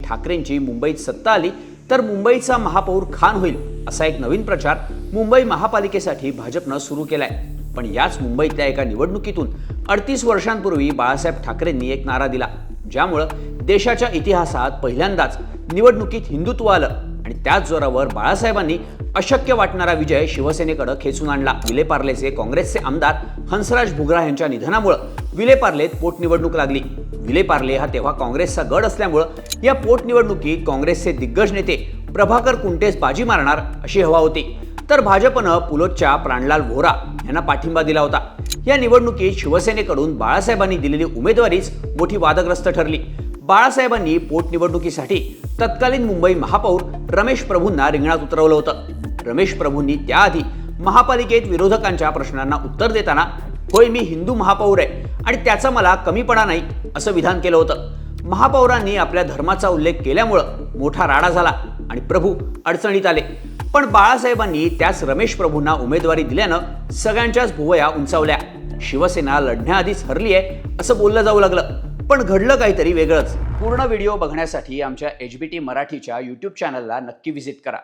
ठाकरेंची मुंबईत सत्ता आली तर मुंबईचा महापौर खान होईल असा एक नवीन प्रचार मुंबई महापालिकेसाठी भाजपनं सुरू केलाय। पण याच मुंबईतल्या एका निवडणुकीतून 38 वर्षांपूर्वी बाळासाहेब ठाकरेंनी एक नारा दिला, ज्यामुळे देशाच्या इतिहासात पहिल्यांदाच निवडणुकीत हिंदुत्व आलं आणि त्याच जोरावर बाळासाहेबांनी अशक्य वाटणारा विजय शिवसेनेकडे खेचून आणला। विलेपार्लेचे काँग्रेसचे आमदार हंसराज भुगरा यांच्या निधनामुळे विलेपार्लेत पोटनिवडणूक लागली। विलेपार्ले हा तेव्हा काँग्रेसचा गड असल्यामुळे या पोटनिवडणुकीत काँग्रेसचे दिग्गज नेते प्रभाकर कुंटेस बाजी मारणार अशी हवा होती, तर भाजपनं पुलोदच्या प्राणलाल व्होरा यांना पाठिंबा दिला होता। या निवडणुकीत शिवसेनेकडून बाळासाहेबांनी दिलेली उमेदवारीच मोठी वादग्रस्त ठरली। बाळासाहेबांनी पोटनिवडणुकीसाठी तत्कालीन मुंबई महापौर रमेश प्रभूंना रिंगणात उतरवलं होतं। रमेश प्रभूंनी त्याआधी महापालिकेत विरोधकांच्या प्रश्नांना उत्तर देताना होय मी हिंदू महापौर आहे आणि त्याचा मला कमीपणा नाही असं विधान केलं होतं। महापौरांनी आपल्या धर्माचा उल्लेख केल्यामुळे मोठा राडा झाला आणि प्रभू अडचणीत आले। पण बाळासाहेबांनी त्याच रमेश प्रभूंना उमेदवारी दिल्यानं सगळ्यांच्याच भुवया उंचावल्या। शिवसेना लढण्याआधीच हरली आहे असं बोललं जाऊ लागलं, पण घडलं काहीतरी वेगळंच। पूर्ण व्हिडिओ बघण्यासाठी आमच्या HBT मराठीच्या YouTube चॅनलला नक्की व्हिजिट करा।